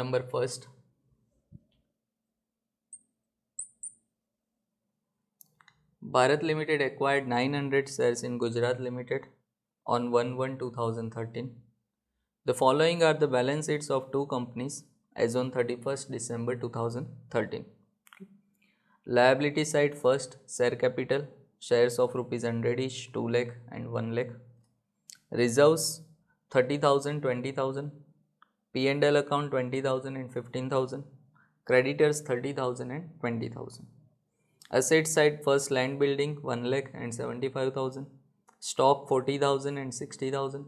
number first. Bharat Limited acquired 900 shares in Gujarat Limited on 1/1/2013. The following are the balance sheets of two companies as on 31st December 2013. Liability side first, share capital, shares of rupees 100 each, 2 lakh and 1 lakh. Reserves 30,000, 20,000. P&L account 20,000 and 15,000. Creditors 30,000 and 20,000. Asset side first, land building 1 lakh and 75,000. Stock 40,000 and 60,000.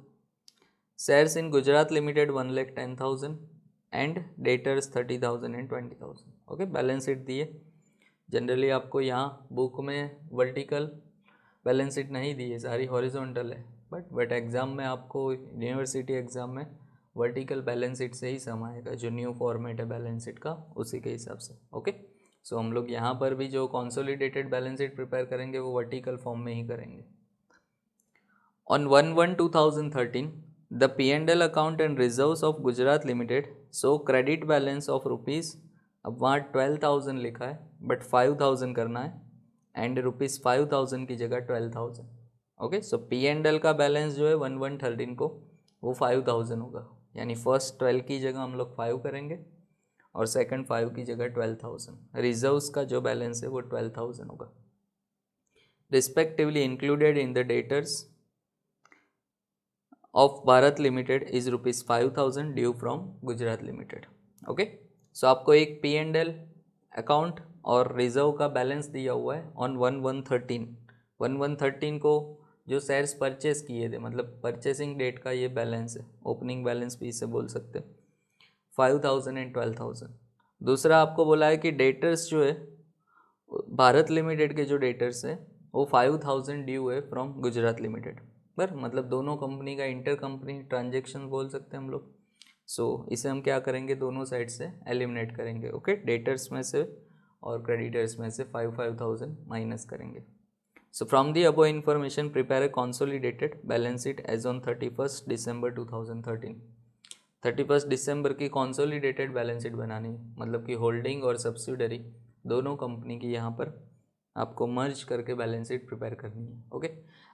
Shares in Gujarat Limited 1 lakh 10,000 and debtors 30,000 and 20,000. Okay, balance sheet दिए. Generally आपको यहाँ book में vertical balance sheet नहीं दी है, सारी horizontal है, but exam में आपको यूनिवर्सिटी एग्ज़ाम में वर्टिकल बैलेंस शीट से ही सम आएगा. जो न्यू फॉर्मेट है बैलेंस शीट का उसी के हिसाब से. ओके, सो हम लोग यहाँ पर भी जो कंसोलिडेटेड बैलेंस शीट प्रिपेयर करेंगे वो वर्टिकल फॉर्म में ही करेंगे. On 1/1/2013 the P&L account and reserves of Gujarat limited so credit balance of rupees, अब वहाँ 12,000 लिखा है बट 5,000 करना है एंड रुपीज़ 5,000 की जगह 12,000. ओके, सो P&L का बैलेंस जो है 1/1/13 को वो 5,000 होगा, यानी फर्स्ट 12 की जगह हम लोग 5 करेंगे और सेकंड 5 की जगह 12,000. रिजर्व्स का जो बैलेंस है वो 12,000 होगा. Respectively included in the debtors of Bharat limited is rupees 5,000 due from Gujarat limited. Okay, so आपको एक P&L अकाउंट और रिजर्व का बैलेंस दिया हुआ है ऑन 1/1/13. 1/1/13 को जो शेयर्स परचेस किए थे, मतलब परचेसिंग डेट का ये बैलेंस है, ओपनिंग बैलेंस भी इसे बोल सकते हैं, 5,000 एंड 12,000. दूसरा आपको बोला है कि डेटर्स जो है भारत लिमिटेड के जो डेटर्स है वो 5,000 ड्यू है फ्रॉम गुजरात लिमिटेड पर, मतलब दोनों कंपनी का इंटर कंपनी ट्रांजेक्शन बोल सकते हैं हम लोग. सो इसे हम क्या करेंगे, दोनों साइड से एलिमिनेट करेंगे. ओके, डेटर्स में से और क्रेडिटर्स में से 5,000 माइनस करेंगे. So from the above information prepare a consolidated balance sheet as on 31st December 2013. 31st December की consolidated balance sheet बनानी है, मतलब कि होल्डिंग और सब्सिडरी दोनों कंपनी की यहाँ पर आपको मर्ज करके बैलेंस शीट प्रिपेयर करनी है. ओके,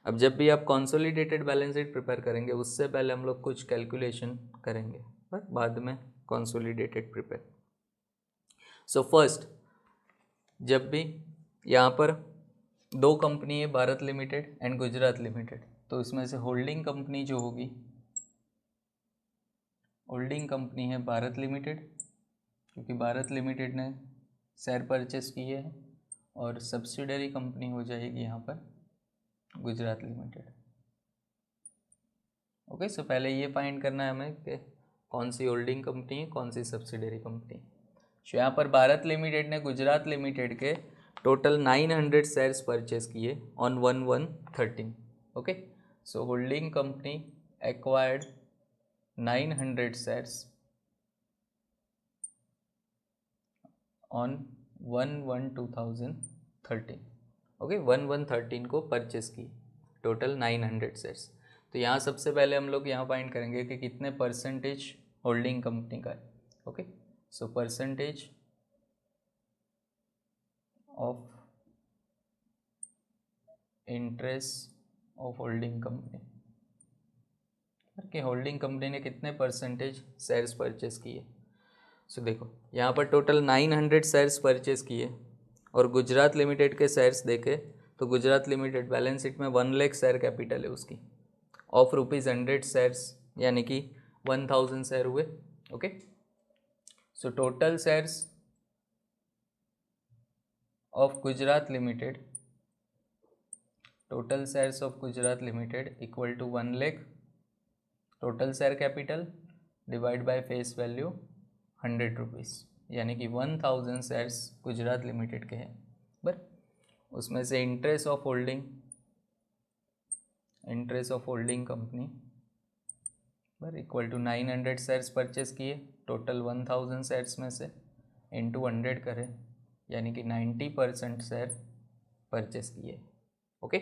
अब जब भी आप consolidated बैलेंस शीट प्रिपेयर करेंगे उससे पहले हम लोग कुछ कैलकुलेशन करेंगे, पर बाद में consolidated प्रिपेयर. सो फर्स्ट, जब भी यहाँ पर दो कंपनी है Bharat limited and Gujarat limited, तो इसमें से होल्डिंग कंपनी जो होगी, होल्डिंग कंपनी है भारत लिमिटेड, क्योंकि भारत लिमिटेड ने शेयर परचेस किए हैं, और सब्सिडरी कंपनी हो जाएगी यहाँ पर गुजरात लिमिटेड. ओके, सो पहले ये फाइंड करना है हमें कि कौन सी होल्डिंग कंपनी है, कौन सी सब्सिडरी कंपनी. तो यहाँ पर भारत लिमिटेड ने गुजरात लिमिटेड के टोटल 900 शेयर्स परचेस किए on 1/1/13. Okay, so holding company acquired 900 shares on 1/1/2013. Okay, 1/1/13 को परचेस की टोटल 900 शेयर्स. तो यहाँ सबसे पहले हम लोग यहाँ फाइंड करेंगे कि कितने परसेंटेज होल्डिंग कंपनी का है. Okay, so percentage of interest of holding company, कि होल्डिंग कंपनी ने कितने परसेंटेज शेयर्स परचेस किए. सो देखो यहाँ पर टोटल 900 शेयर्स परचेस किए और गुजरात लिमिटेड के शेयर्स देखे तो गुजरात लिमिटेड बैलेंस शीट में 1 लाख शेयर कैपिटल है उसकी, ऑफ रुपीज़ 100 शेयर्स, यानी कि 1,000 शेयर हुए. Okay, so total shares of Gujarat limited, total shares of Gujarat limited equal to 1 lakh, total share capital divide by face value 100 rupees, यानी कि 1,000 शेयर्स गुजरात लिमिटेड के हैं. बट उसमें से इंटरेस्ट ऑफ होल्डिंग कंपनी पर इक्वल टू 900 शेयर्स परचेस किए, total 1,000 shares में से इंटू 100 करें, यानी कि 90% शेयर परचेस किए. ओके,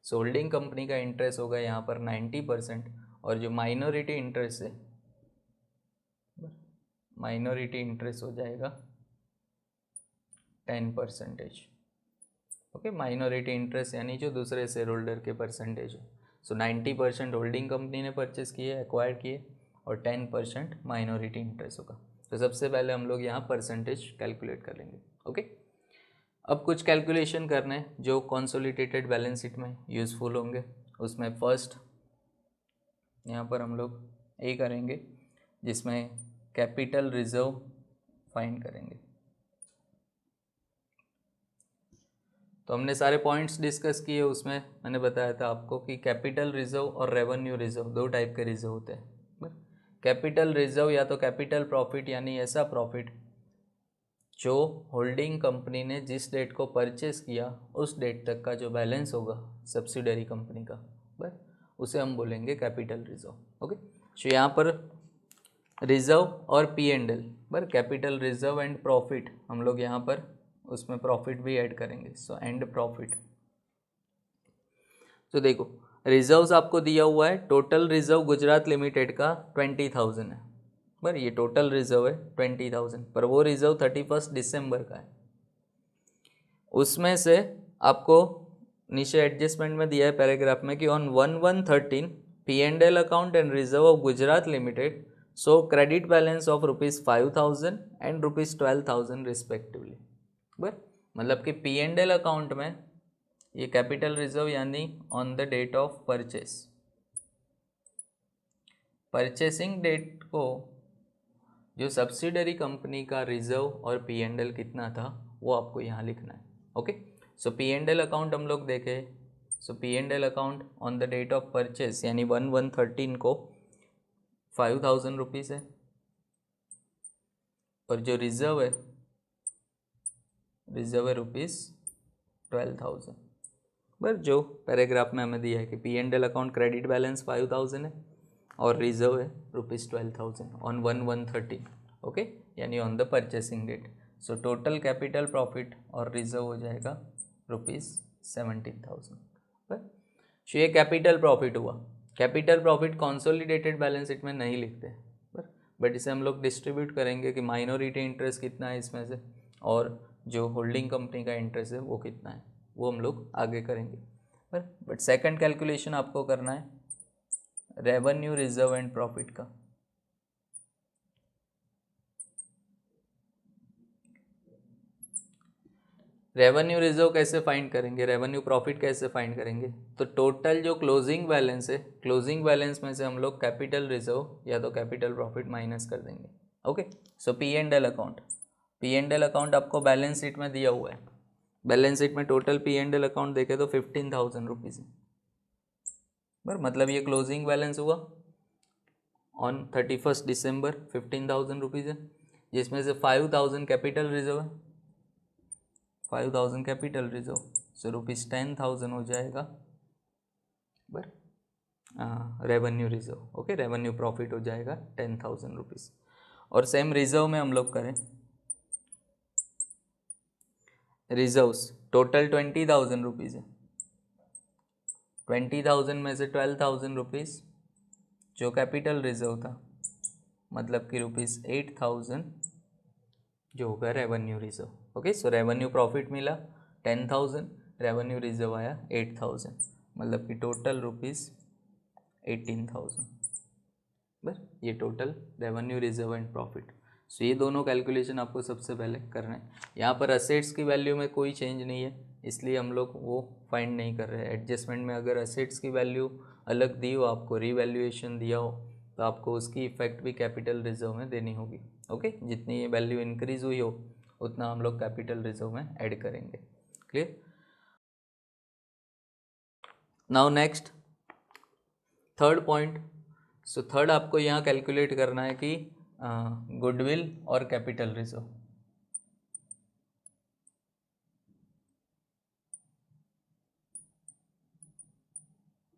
सो होल्डिंग कंपनी का इंटरेस्ट होगा यहाँ पर 90%, और जो माइनॉरिटी इंटरेस्ट है माइनॉरिटी इंटरेस्ट हो जाएगा 10%। ओके, माइनॉरिटी इंटरेस्ट यानी जो दूसरे शेयर होल्डर के परसेंटेज है। सो 90% होल्डिंग कंपनी ने परचेस किए, एक्वायर किए, और 10% माइनॉरिटी इंटरेस्ट होगा। तो सबसे पहले हम लोग यहाँ परसेंटेज कैलकुलेट कर लेंगे। ओके, अब कुछ कैलकुलेशन करने जो कंसोलिडेटेड बैलेंस शीट में यूज़फुल होंगे। उसमें फर्स्ट यहाँ पर हम लोग ए करेंगे, जिसमें कैपिटल रिजर्व फाइंड करेंगे। तो हमने सारे पॉइंट्स डिस्कस किए, उसमें मैंने बताया था आपको कि कैपिटल रिजर्व और रेवेन्यू रिजर्व दो टाइप के रिजर्व होते हैं। कैपिटल रिजर्व या तो कैपिटल प्रॉफिट यानी ऐसा प्रॉफिट जो होल्डिंग कंपनी ने जिस डेट को परचेस किया उस डेट तक का जो बैलेंस होगा सब्सिडरी कंपनी का, बस उसे हम बोलेंगे कैपिटल रिजर्व। ओके, तो यहाँ पर रिजर्व और पी एंड एल, पर कैपिटल रिजर्व एंड प्रॉफिट हम लोग यहाँ पर उसमें प्रॉफिट भी ऐड करेंगे। So and profit. तो देखो, रिजर्व्स आपको दिया हुआ है, टोटल रिजर्व गुजरात लिमिटेड का 20,000 है, पर ये टोटल रिजर्व है 20,000, पर वो रिजर्व 31 दिसंबर का है। उसमें से आपको नीचे एडजस्टमेंट में दिया है पैराग्राफ में कि on 1/1/13 P&L account and reserve of Gujarat limited so credit balance of ₹5,000 and ₹12,000 respectively. बस मतलब कि P&L अकाउंट में ये कैपिटल रिजर्व यानी on the date of purchase, purchasing date को जो सब्सिडरी कंपनी का रिजर्व और P&L कितना था वो आपको यहाँ लिखना है। ओके, सो P&L अकाउंट हम लोग देखें। So P&L account on the date of purchase यानी 1/1/13 को 5,000 रुपीज़ है, और जो रिजर्व है ₹12,000। बस जो पैराग्राफ में हमें दिया है कि P&L अकाउंट क्रेडिट बैलेंस 5,000 है और रिजर्व है ₹12,000 ऑन 1/1/13। ओके, यानी on the purchasing date. So total capital profit और रिजर्व हो जाएगा ₹17,000। बस ये कैपिटल प्रॉफिट हुआ। Capital profit consolidated balance sheet में नहीं लिखते, बट इसे हम लोग डिस्ट्रीब्यूट करेंगे कि माइनॉरिटी इंटरेस्ट कितना है इसमें से और जो होल्डिंग कंपनी का इंटरेस्ट है वो कितना है, वो हम लोग आगे करेंगे। बट सेकंड कैलकुलेशन आपको करना है रेवेन्यू रिजर्व एंड प्रॉफिट का। रेवेन्यू रिजर्व कैसे फाइंड करेंगे, रेवेन्यू प्रॉफिट कैसे फाइंड करेंगे? तो टोटल जो क्लोजिंग बैलेंस है, क्लोजिंग बैलेंस में से हम लोग कैपिटल रिजर्व या तो कैपिटल प्रॉफिट माइनस कर देंगे। ओके, सो P&L अकाउंट, P&L अकाउंट आपको बैलेंस शीट में दिया हुआ है। बैलेंस शीट में टोटल P&L अकाउंट देखे तो 15,000 रुपीज़ है, बस मतलब ये क्लोजिंग बैलेंस हुआ ऑन 31 दिसंबर 15,000 रुपीज़ है, जिसमें से 5,000 कैपिटल रिजर्व है, 5,000 कैपिटल रिजर्व, सो ₹10,000 हो जाएगा बर revenue reserve. Okay, revenue profit हो जाएगा 10,000 रुपीज़। और सेम रिजर्व में हम लोग करें, रिजर्व्स टोटल 20,000 रुपीज़ है, 20,000 में से 12,000 रुपीज़ जो कैपिटल रिजर्व था, मतलब कि ₹8,000 जो होगा रेवेन्यू रिजर्व। ओके, सो रेवेन्यू प्रॉफिट मिला 10,000, रेवेन्यू रिजर्व आया 8,000, मतलब कि टोटल ₹18,000। बस ये total revenue reserve and profit. So ये दोनों कैलकुलेशन आपको सबसे पहले करना है। यहाँ पर असेट्स की वैल्यू में कोई चेंज नहीं है, इसलिए हम लोग वो फाइंड नहीं कर रहे हैं। एडजस्टमेंट में अगर असेट्स की वैल्यू अलग दी हो, आपको रीवैल्यूएशन दिया हो, तो आपको उसकी इफेक्ट भी कैपिटल रिजर्व में देनी होगी। ओके, जितनी ये वैल्यू इंक्रीज हुई हो उतना हम लोग कैपिटल रिजर्व में ऐड करेंगे। Clear? Now next third point. So third आपको यहाँ कैलकुलेट करना है कि गुडविल और कैपिटल रिजर्व।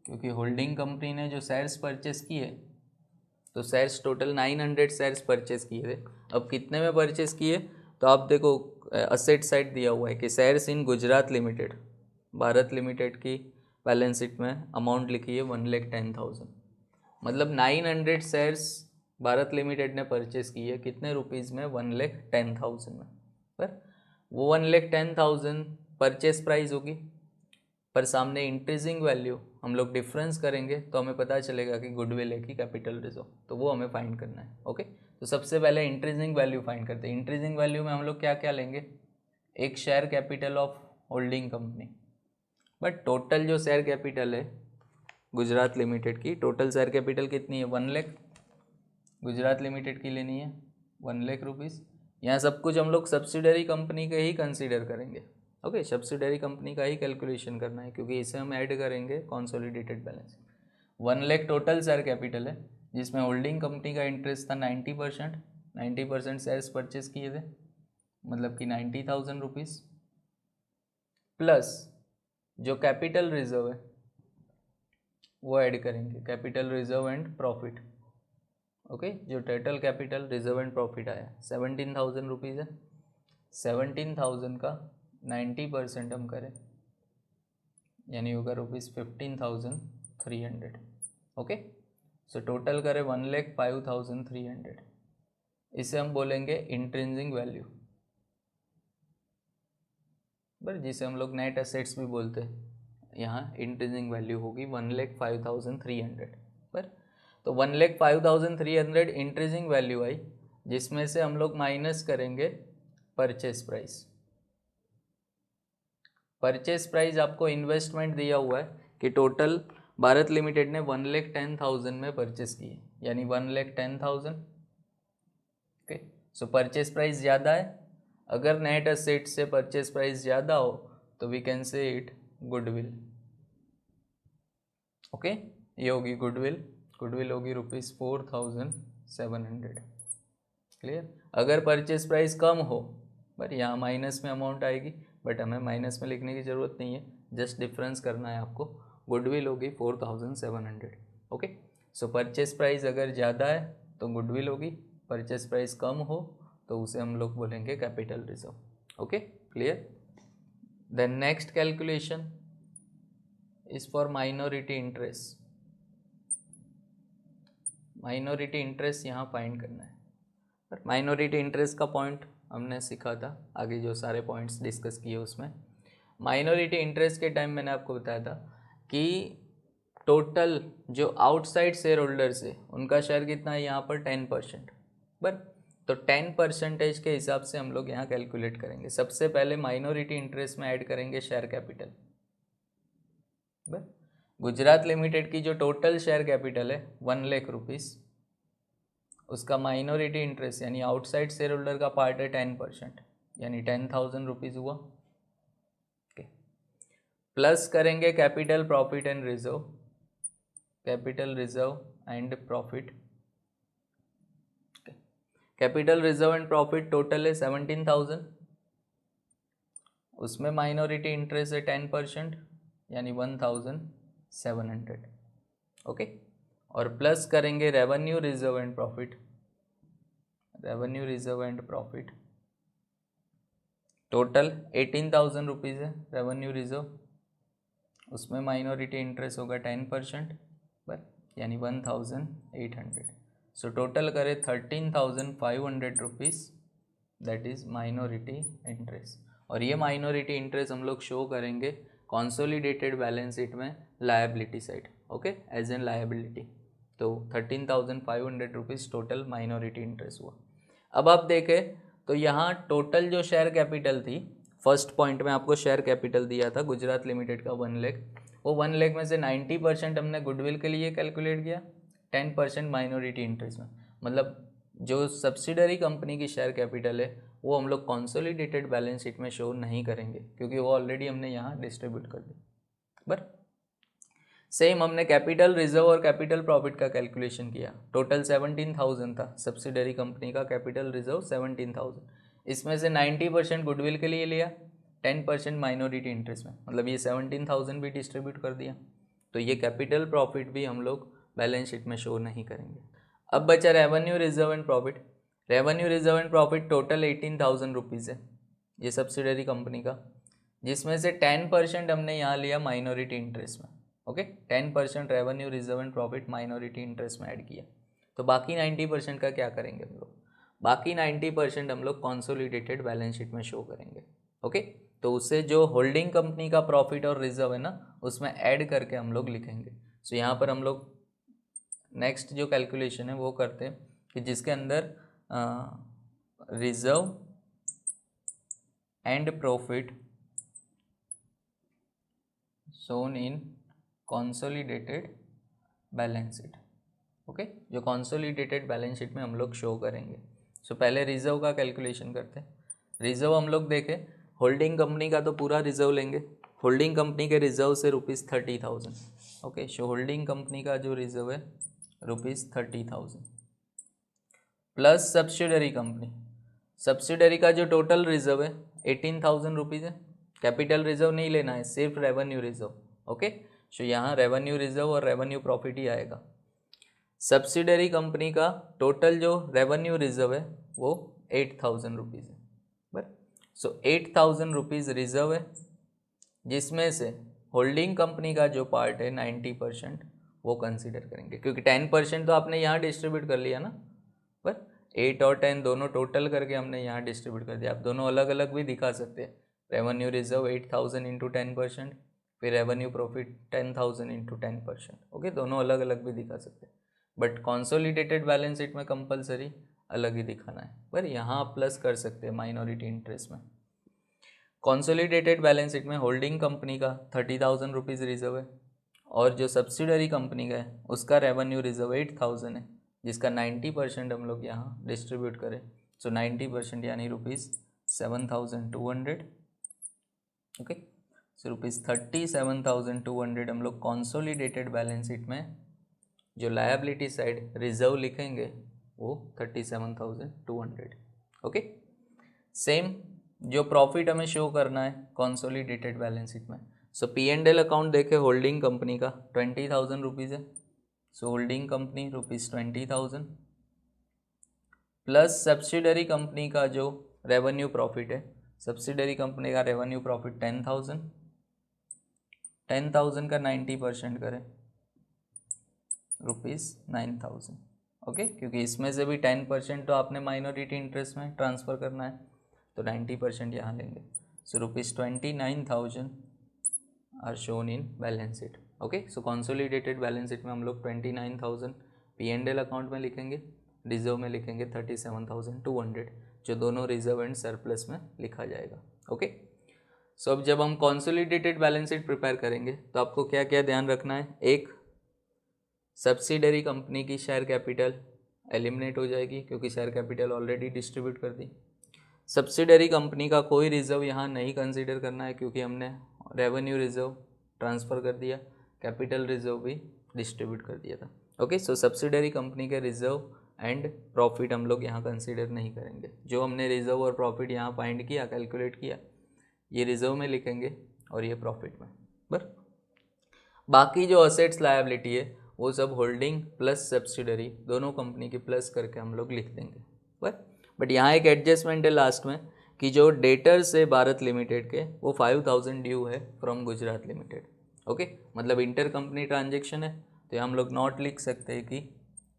क्योंकि होल्डिंग कंपनी ने जो शेयर्स परचेस किए, तो शेयर्स टोटल 900 शेयर्स परचेस किए थे। अब कितने में परचेस किए, तो आप देखो असेट साइड दिया हुआ है कि shares in Gujarat limited, Bharat limited की बैलेंस शीट में अमाउंट लिखी है 1,10,000, मतलब 900 शेयर्स भारत लिमिटेड ने परचेस की है कितने रुपीज़ में, 1,10,000 में। पर वो 1,10,000 परचेस प्राइस होगी, पर सामने इंक्रीजिंग वैल्यू हम लोग डिफरेंस करेंगे तो हमें पता चलेगा कि गुडविल है कि कैपिटल रिजर्व, तो वो हमें फाइंड करना है। ओके, तो सबसे पहले इंक्रीजिंग वैल्यू फाइंड करते हैं। इंक्रीजिंग वैल्यू में हम लोग क्या क्या लेंगे, एक share capital of holding company, but total जो शेयर कैपिटल है गुजरात लिमिटेड की, टोटल शेयर कैपिटल कितनी है, 1 लाख गुजरात लिमिटेड की लेनी है, 1 लाख रुपीज़। यहाँ सब कुछ हम लोग सब्सिडरी कंपनी के ही कंसीडर करेंगे। ओके, सब्सिडरी कंपनी का ही कैलकुलेशन करना है क्योंकि इसे हम ऐड करेंगे consolidated balance. 1 lakh total share capital है, जिसमें होल्डिंग कंपनी का इंटरेस्ट था 90%, 90% शेयर्स परचेज किए थे, मतलब कि 90,000 रुपीज़, प्लस जो कैपिटल रिजर्व है वो ऐड करेंगे, capital reserve and profit. Okay, जो total capital reserve and profit आया 17,000 रुपीज़ है, 17,000 का 90% हम करें यानी होगा ₹15,300। ओके, सो टोटल करें 1,05,300, इसे हम बोलेंगे इंट्रिंसिक वैल्यू, पर जिसे हम लोग नेट एसेट्स भी बोलते हैं। यहाँ इंट्रिंसिक वैल्यू होगी 1,05,300 पर, तो 1,05,300 इंट्रिंसिक वैल्यू आई, जिसमें से हम लोग माइनस करेंगे परचेस प्राइस। परचेस प्राइस आपको इन्वेस्टमेंट दिया हुआ है कि टोटल भारत लिमिटेड ने 1,10,000 में परचेस की है, यानी 1,10,000। ओके, सो परचेस प्राइस ज़्यादा है, अगर नेट एसेट से परचेस प्राइस ज़्यादा हो तो we can say it goodwill. Okay, ये होगी गुडविल, गुडविल होगी ₹4,700। क्लियर, अगर परचेस प्राइस कम हो, बट यहाँ माइनस में अमाउंट आएगी, बट हमें माइनस में लिखने की ज़रूरत नहीं है, जस्ट डिफरेंस करना है आपको। गुडविल होगी 4,700। ओके, सो परचेस प्राइस अगर ज़्यादा है तो गुडविल होगी, परचेस प्राइस कम हो तो उसे हम लोग बोलेंगे capital reserve. Okay, clear. Then next calculation is for minority interest. Minority interest यहाँ फाइंड करना है, पर माइनॉरिटी इंटरेस्ट का पॉइंट हमने सीखा था, आगे जो सारे पॉइंट्स डिस्कस किए उसमें माइनॉरिटी इंटरेस्ट के टाइम मैंने आपको बताया था कि टोटल जो आउटसाइड शेयर होल्डर्स है उनका शेयर कितना है यहाँ पर 10%, बट तो 10% के हिसाब से हम लोग यहाँ कैलकुलेट करेंगे। सबसे पहले माइनॉरिटी इंटरेस्ट में ऐड करेंगे share capital. But Gujarat limited की जो टोटल शेयर कैपिटल है 1 लाख रुपीज़, उसका माइनॉरिटी इंटरेस्ट यानी आउटसाइड शेयर होल्डर का पार्ट है 10%, यानी 10,000 रुपीज़ हुआ। ओके, प्लस करेंगे capital profit and reserve, capital reserve and profit. Capital reserve and profit total है 17,000, उसमें माइनॉरिटी इंटरेस्ट है 10% यानी 1,700। ओके, और प्लस करेंगे revenue reserve and profit, revenue reserve and profit total 18,000 rupees है रेवेन्यू रिजर्व, उसमें minority interest होगा 10% पर, यानी 1,800। सो टोटल करें 13,500 rupees, that is minority interest. और ये माइनॉरिटी इंटरेस्ट हम लोग शो करेंगे कॉन्सोलिडेटेड बैलेंस शीट में liability side. Okay, as an liability, तो 13,500 रुपीज़ टोटल माइनॉरिटी इंटरेस्ट हुआ। अब आप देखें तो यहाँ टोटल जो शेयर कैपिटल थी, फर्स्ट पॉइंट में आपको शेयर कैपिटल दिया था गुजरात लिमिटेड का 1 लाख, वो 1 लाख में से 90% हमने गुडविल के लिए कैलकुलेट किया, 10% माइनॉरिटी इंटरेस्ट में, मतलब जो सब्सिडरी कंपनी की शेयर कैपिटल है वो हम लोग कॉन्सोलिडेटेड बैलेंस शीट में शो नहीं करेंगे क्योंकि वो ऑलरेडी हमने यहाँ डिस्ट्रीब्यूट कर दी। बट सेम हमने कैपिटल रिजर्व और कैपिटल प्रॉफिट का कैलकुलेशन किया, टोटल 17,000 था सब्सिडरी कंपनी का कैपिटल रिजर्व 17,000, इसमें से 90% गुडविल के लिए लिया, 10% माइनॉरिटी इंटरेस्ट में, मतलब ये 17,000 भी डिस्ट्रीब्यूट कर दिया, तो ये कैपिटल प्रॉफिट भी हम लोग बैलेंस शीट में शो नहीं करेंगे। अब बचा revenue reserve and profit. Revenue reserve and profit total 18,000 rupees है ये सब्सिडरी कंपनी का, जिसमें से 10% हमने यहाँ लिया माइनॉरिटी इंटरेस्ट में। Okay, 10% revenue reserve and profit minority interest में ऐड किया, तो बाकी 90% का क्या करेंगे हम लोग, बाकी 90% हम लोग कॉन्सोलिडेटेड बैलेंस शीट में शो करेंगे। ओके, तो उससे जो होल्डिंग कंपनी का प्रॉफिट और रिजर्व है ना, उसमें ऐड करके हम लोग लिखेंगे। सो यहाँ पर हम लोग नेक्स्ट जो कैलकुलेशन है वो करते हैं कि जिसके अंदर reserve and profit shown in consolidated balance sheet. Okay, जो consolidated बैलेंस शीट में हम लोग शो करेंगे। सो पहले रिजर्व का कैलकुलेशन करते हैं। रिजर्व हम लोग देखें, होल्डिंग कंपनी का तो पूरा रिजर्व लेंगे। होल्डिंग कंपनी के रिजर्व से ₹30,000। ओके, सो होल्डिंग कंपनी का जो रिजर्व है ₹30,000 प्लस सब्सिडरी कंपनी, सब्सिडरी का जो टोटल रिजर्व है ₹18,000 है। कैपिटल रिजर्व नहीं लेना है, सिर्फ रेवेन्यू रिजर्व। ओके, सो यहाँ रेवेन्यू रिजर्व और रेवेन्यू प्रॉफिट ही आएगा। सब्सिडरी कंपनी का टोटल जो रेवेन्यू रिजर्व है वो ₹8,000 है। बट सो ₹8,000 रिजर्व है, जिसमें से होल्डिंग कंपनी का जो पार्ट है 90% वो कंसीडर करेंगे, क्योंकि 10% तो आपने यहाँ डिस्ट्रीब्यूट कर लिया ना, पर 8 और 10 दोनों टोटल करके हमने यहाँ डिस्ट्रीब्यूट कर दिया। आप दोनों अलग अलग भी दिखा सकते हैं। रेवेन्यू रिजर्व 8,000 इंटू 10%, फिर रेवेन्यू प्रॉफिट 10,000 इंटू 10%। ओके, दोनों अलग अलग भी दिखा सकते हैं, बट कॉन्सोलिडेटेड बैलेंस शीट में कंपलसरी अलग ही दिखाना है। पर यहाँ आप प्लस कर सकते हैं माइनॉरिटी इंटरेस्ट में। कॉन्सोलिडेटेड बैलेंस शीट में होल्डिंग कंपनी का ₹30,000 रिजर्व है, और जो सब्सिडरी कंपनी का है उसका रेवेन्यू रिजर्व 8,000 है, जिसका 90% हम लोग यहाँ डिस्ट्रीब्यूट करें। सो 90% यानी ₹7,200। ओके, सो ₹37,200 हम लोग कॉन्सोलिडेटेड बैलेंस शीट में जो लायबिलिटी साइड रिजर्व लिखेंगे वो 37,200। ओके, सेम जो प्रॉफिट हमें शो करना है कॉन्सोलिडेटेड बैलेंस शीट में। सो P&L अकाउंट देखे होल्डिंग कंपनी का ₹20,000 है। So holding company ₹20,000 plus subsidiary company का जो रेवेन्यू प्रॉफिट है, सब्सिडरी कंपनी का रेवेन्यू प्रॉफिट 10,000, 10,000 का 90% करें ₹9,000। ओके, क्योंकि इसमें से भी 10% तो आपने माइनॉरिटी इंटरेस्ट में ट्रांसफ़र करना है, तो 90% यहाँ लेंगे। So ₹29,000 are shown in balance sheet. Okay, so consolidated balance sheet में हम लोग 29,000 P&L अकाउंट में लिखेंगे, रिजर्व में लिखेंगे 37,200, जो दोनों रिजर्व एंड सरप्लस में लिखा जाएगा। ओके, सो अब जब हम कॉन्सोलिडेटेड बैलेंस शीट प्रिपेयर करेंगे तो आपको क्या क्या ध्यान रखना है। एक, सब्सिडरी कंपनी की शेयर कैपिटल एलिमिनेट हो जाएगी, क्योंकि शेयर कैपिटल ऑलरेडी डिस्ट्रीब्यूट कर दी। सब्सिडरी कंपनी का कोई रिजर्व यहाँ नहीं कंसीडर करना है, क्योंकि हमने रेवेन्यू रिजर्व ट्रांसफ़र कर दिया, कैपिटल रिजर्व भी डिस्ट्रीब्यूट कर दिया था। ओके, सो सब्सिडरी कंपनी के रिजर्व एंड प्रॉफिट हम लोग यहाँ कंसीडर नहीं करेंगे। जो हमने रिजर्व और प्रॉफिट यहाँ फाइंड किया, कैलकुलेट किया, ये रिजर्व में लिखेंगे और ये प्रॉफिट में। बस बाकी जो असेट्स लायबिलिटी है वो सब होल्डिंग प्लस सब्सिडरी दोनों कंपनी की प्लस करके हम लोग लिख देंगे। बट यहाँ एक एडजस्टमेंट है लास्ट में कि जो डेटर्स है भारत लिमिटेड के वो 5,000 ड्यू है फ्रॉम गुजरात लिमिटेड। ओके, मतलब इंटर कंपनी ट्रांजेक्शन है, तो हम लोग नॉट लिख सकते हैं कि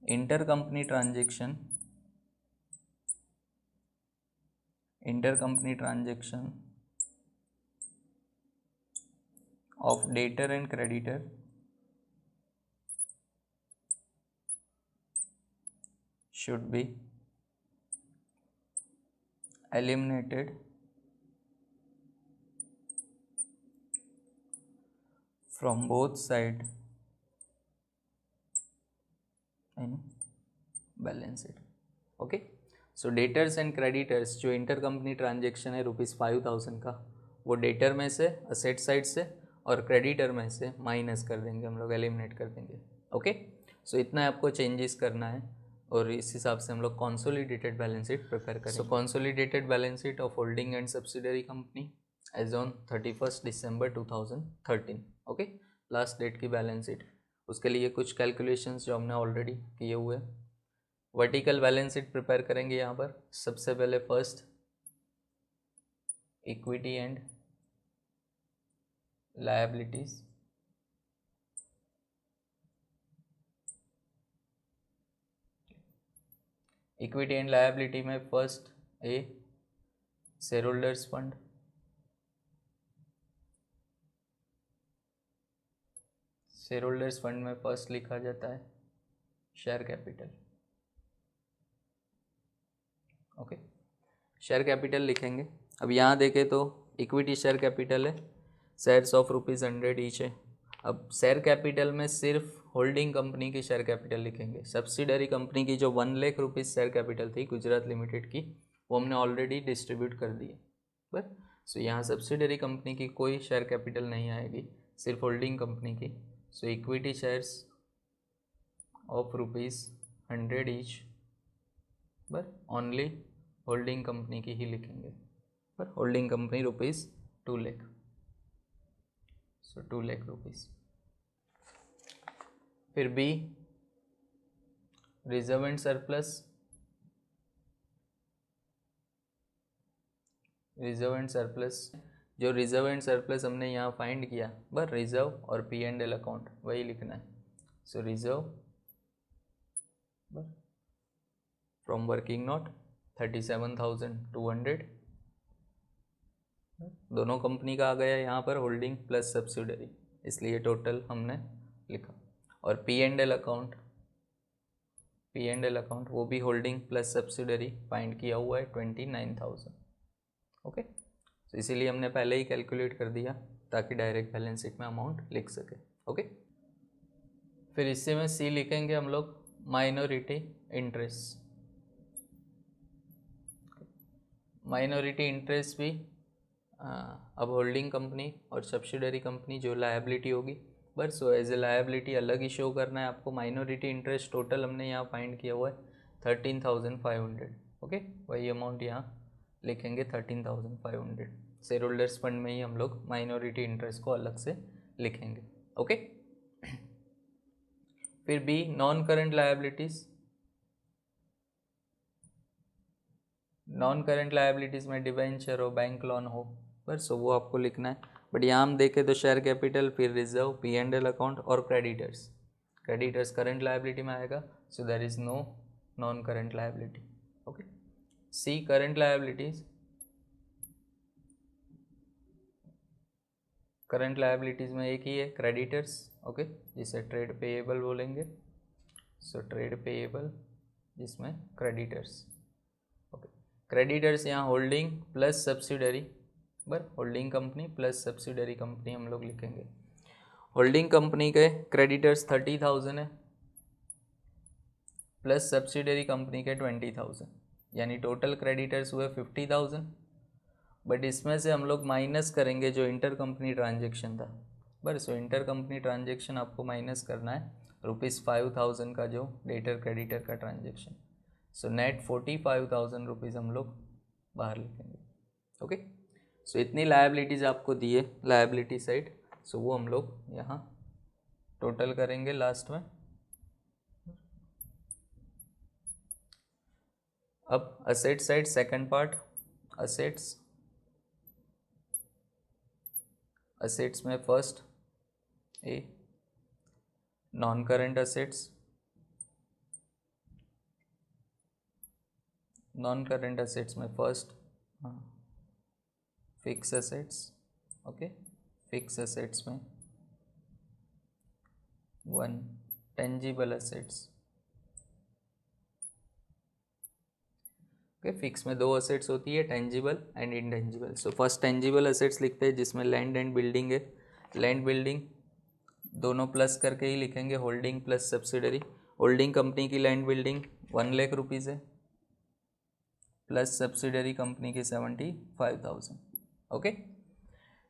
inter company transaction of debtor and creditor should be eliminated from both side in balance sheet. Okay, so debtors and creditors जो इंटर कंपनी ट्रांजेक्शन है ₹5,000 का, वो डेटर में से असेट साइड से और क्रेडिटर में से माइनस कर देंगे, हम लोग एलिमिनेट कर देंगे। ओके, सो इतना आपको चेंजेस करना है और इस हिसाब से हम लोग कॉन्सोलिडेटेड बैलेंस शीट प्रिपेयर करेंगे। So consolidated balance sheet of holding and subsidiary company as on 31 December 2013। Okay, last date की बैलेंस शीट। उसके लिए कुछ कैलकुलेशंस जो हमने ऑलरेडी किए हुए। वर्टिकल बैलेंस शीट प्रिपेयर करेंगे। यहाँ पर सबसे पहले first equity and liabilities, equity and liability में first A share holders fund, share holders fund में फर्स्ट लिखा जाता है share capital. Okay, share capital लिखेंगे। अब यहाँ देखें तो इक्विटी शेयर कैपिटल है, शेयर्स ऑफ ₹100 ईच है। अब शेयर कैपिटल में सिर्फ होल्डिंग कंपनी की शेयर कैपिटल लिखेंगे। सब्सिडरी कंपनी की जो 1 लाख रुपीज़ शेयर कैपिटल थी गुजरात लिमिटेड की, वो हमने ऑलरेडी डिस्ट्रीब्यूट कर दी है। बट सो यहाँ सब्सिडरी कंपनी की कोई शेयर कैपिटल नहीं आएगी, सिर्फ होल्डिंग कंपनी की। So equity shares of ₹100 each, but only holding company की ही लिखेंगे। पर holding company ₹2 lakh, so 2 lakh rupees. फिर B reserve and surplus, reserve and surplus, जो रिजर्व एंड सरप्लस हमने यहाँ फाइंड किया, बस रिजर्व और P&L अकाउंट वही लिखना है। सो रिजर्व फ्रॉम वर्किंग नोट 37,200, दोनों कंपनी का आ गया यहाँ पर होल्डिंग प्लस सब्सिडरी, इसलिए टोटल हमने लिखा। और P&L अकाउंट, P&L अकाउंट वो भी होल्डिंग प्लस सब्सिडरी फाइंड किया हुआ है 29,000। ओके, तो इसीलिए हमने पहले ही कैलकुलेट कर दिया ताकि डायरेक्ट बैलेंस शीट में अमाउंट लिख सके। ओके, फिर इससे में सी लिखेंगे हम लोग माइनॉरिटी इंटरेस्ट। माइनॉरिटी इंटरेस्ट भी अब होल्डिंग कंपनी और सब्सिडरी कंपनी जो लायबिलिटी होगी, बस सो एज ए लायबिलिटी अलग ही शो करना है आपको। माइनॉरिटी इंटरेस्ट टोटल हमने यहाँ फाइंड किया हुआ है 13,500। ओके, वही अमाउंट यहाँ लिखेंगे 13,500। शेयर होल्डर्स फंड में ही हम लोग माइनॉरिटी इंटरेस्ट को अलग से लिखेंगे। ओके, फिर B non current liabilities. Non current liabilities में डिवेंचर हो, बैंक लोन हो, बस वो आपको लिखना है। बट यहाँ हम देखें तो शेयर कैपिटल, फिर रिजर्व, P&L अकाउंट और क्रेडिटर्स। क्रेडिटर्स करंट लायबिलिटी में आएगा, so there is no non current liability. Okay, C current liabilities, current liabilities में एक ही है क्रेडिटर्स। ओके, जिसे ट्रेड पेएबल बोलेंगे। सो ट्रेड पेएबल जिसमें क्रेडिटर्स। ओके, क्रेडिटर्स यहाँ holding plus subsidiary, but holding company plus subsidiary company हम लोग लिखेंगे। होल्डिंग कंपनी के क्रेडिटर्स 30,000 है, प्लस सब्सिडरी कंपनी के 20,000, यानी टोटल क्रेडिटर्स हुए 50,000। बट इसमें से हम लोग माइनस करेंगे जो इंटर कंपनी ट्रांजेक्शन था। बस सो इंटर कंपनी ट्रांजेक्शन आपको माइनस करना है ₹5,000 का जो डेटर क्रेडिटर का ट्रांजेक्शन। सो नेट 45,000 रुपीज़ हम लोग बाहर लिखेंगे। ओके, सो इतनी लायबिलिटीज़ आपको दी है लायबिलिटी साइड, सो वो हम लोग यहाँ टोटल करेंगे लास्ट में। अब asset side second part, assets. Assets में first A non current assets, non current assets में first fix assets. Okay, fix assets में 1 टेंजिबल असेट्स। ओके, फिक्स में 2 असेट्स होती है, tangible and intangible. So first tangible assets लिखते हैं जिसमें land and building है। लैंड बिल्डिंग दोनों प्लस करके ही लिखेंगे, holding plus subsidiary. Holding company की लैंड बिल्डिंग 1 लाख रुपीज़ है, प्लस सब्सिडरी कंपनी की 75,000। ओके,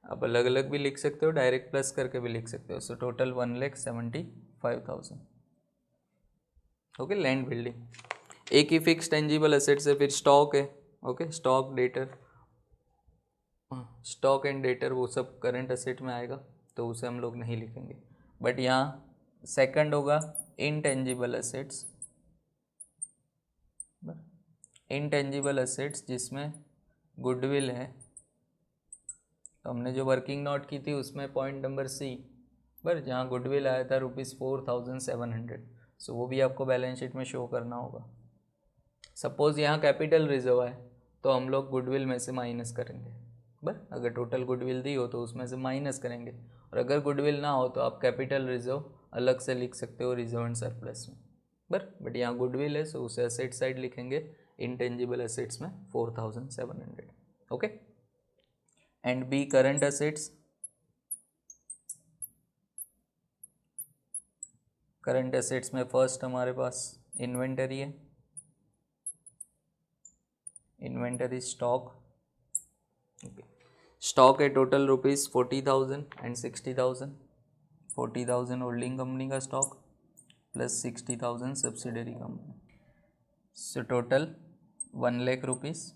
आप अलग अलग भी लिख सकते हो, डायरेक्ट प्लस करके भी लिख सकते हो। So total 1,75,000। Okay, land building एक ही फिक्स टेंजिबल असेट्स है। फिर स्टॉक है। Okay, stock debtor, stock and debtor वो सब करंट असेट में आएगा, तो उसे हम लोग नहीं लिखेंगे। बट यहाँ सेकंड होगा इनटेंजिबल असेट्स। इनटेंजिबल असेट्स जिसमें गुडविल है, तो हमने जो वर्किंग नोट की थी उसमें पॉइंट नंबर सी पर जहाँ गुडविल आया था ₹4,700, सो वो भी आपको बैलेंस शीट में शो करना होगा। सपोज यहाँ कैपिटल रिजर्व है तो हम लोग गुडविल में से माइनस करेंगे, बस अगर टोटल गुडविल दी हो तो उसमें से माइनस करेंगे, और अगर गुडविल ना हो तो आप कैपिटल रिजर्व अलग से लिख सकते हो रिजर्व एंड सरप्लस में, बट यहाँ गुडविल है सो उसे असेट साइड लिखेंगे, इंटेंजिबल असेट्स में 4700, okay. And B current assets, current assets में फर्स्ट हमारे पास इन्वेंटरी है, इन्वेंटरी स्टॉक, स्टॉक है total rupees 40,000 and 60,000, 40,000 holding company का stock plus 60,000 subsidiary company, so total 1 lakh rupees.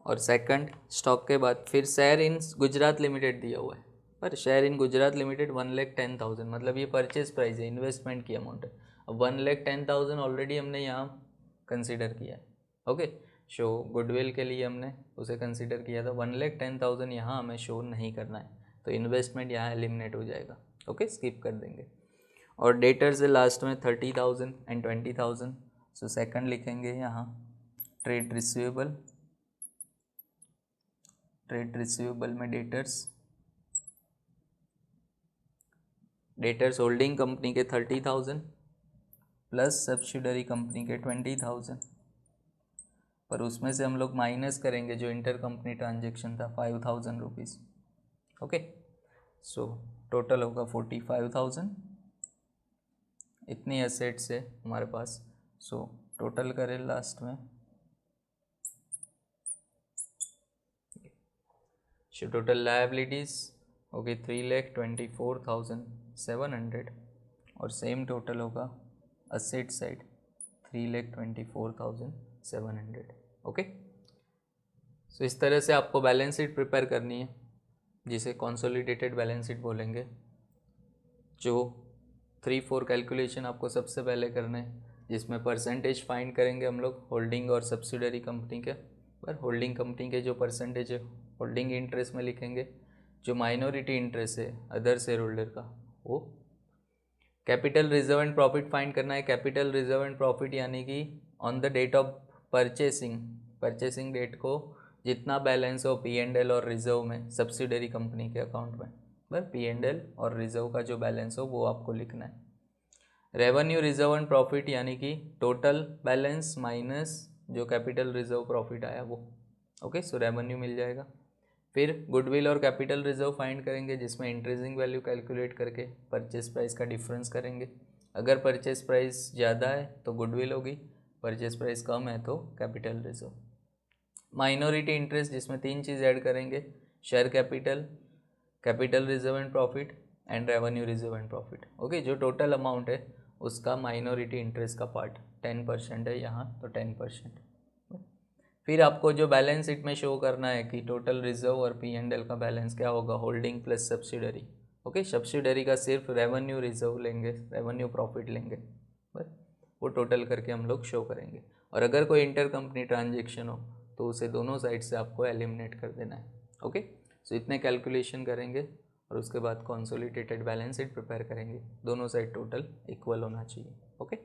और सेकंड स्टॉक के बाद फिर शेयर इन गुजरात लिमिटेड दिया हुआ है, पर शेयर इन गुजरात लिमिटेड 1,10,000, मतलब ये परचेज प्राइस है, इन्वेस्टमेंट की अमाउंट है। अब 1,10,000 ऑलरेडी हमने यहाँ कंसिडर किया है, ओके। शो गुडविल के लिए हमने उसे कंसिडर किया था, 1,10,000 यहाँ हमें शो नहीं करना है, तो इन्वेस्टमेंट यहाँ एलिमिनेट हो जाएगा, ओके, स्किप कर देंगे। और डेटर्स है लास्ट में 30,000 एंड 20,000, सो सेकंड लिखेंगे यहाँ ट्रेड रिसीवेबल, ट्रेड रिसीवेबल में डेटर्स होल्डिंग कंपनी के 30,000 प्लस सब्सिडरी कंपनी के 20,000, पर उसमें से हम लोग माइनस करेंगे जो इंटर कंपनी ट्रांजेक्शन था 5,000 रुपीज़, ओके। सो टोटल होगा 45,000, इतनी एसेट्स है हमारे पास। सो टोटल करें लास्ट में, सो टोटल लायबिलिटीज़ होगी 3,24,700 और सेम टोटल होगा असेट साइड 3,24,700, ओके। सो इस तरह से आपको बैलेंस शीट प्रिपेयर करनी है, जिसे कंसोलिडेटेड बैलेंस शीट बोलेंगे। जो 3-4 कैलकुलेशन आपको सबसे पहले करना है, जिसमें परसेंटेज फाइंड करेंगे हम लोग होल्डिंग और सब्सिडरी कंपनी के, पर होल्डिंग कंपनी के जो परसेंटेज है होल्डिंग इंटरेस्ट में लिखेंगे, जो माइनॉरिटी इंटरेस्ट है अदर शेयर होल्डर का वो। Capital reserve and profit find करना है। कैपिटल रिजर्व एंड प्रॉफिट यानी कि on the date of purchasing date को जितना बैलेंस हो P&L और रिजर्व में सब्सिडरी कंपनी के अकाउंट में, बस P&L और रिजर्व का जो बैलेंस हो वो आपको लिखना है। रेवेन्यू रिजर्व एंड प्रॉफिट यानी कि टोटल बैलेंस माइनस जो कैपिटल रिजर्व प्रॉफिट आया वो, ओके। सो रेवेन्यू मिल जाएगा। फिर गुडविल और कैपिटल रिजर्व फाइंड करेंगे, जिसमें इंक्रीजिंग वैल्यू कैलकुलेट करके परचेस प्राइस का डिफरेंस करेंगे। अगर परचेस प्राइस ज़्यादा है तो गुडविल होगी, परचेस प्राइस कम है तो कैपिटल रिजर्व। माइनॉरिटी इंटरेस्ट, जिसमें 3 चीज़ ऐड करेंगे, share capital, capital reserve and profit and revenue reserve and profit, okay. जो टोटल अमाउंट है उसका माइनॉरिटी इंटरेस्ट का पार्ट 10% है यहाँ, तो 10%। फिर आपको जो बैलेंस शीट में शो करना है कि टोटल रिजर्व और P&L का बैलेंस क्या होगा, holding plus subsidiary, okay. Subsidiary का सिर्फ रेवेन्यू रिजर्व लेंगे, रेवेन्यू प्रॉफिट लेंगे, बस वो टोटल करके हम लोग शो करेंगे। और अगर कोई इंटर कंपनी ट्रांजेक्शन हो तो उसे दोनों साइड से आपको एलिमिनेट कर देना है, ओके। सो इतने कैलकुलेशन करेंगे और उसके बाद कंसोलिडेटेड बैलेंस शीट प्रिपेयर करेंगे, दोनों साइड टोटल इक्वल होना चाहिए, ओके।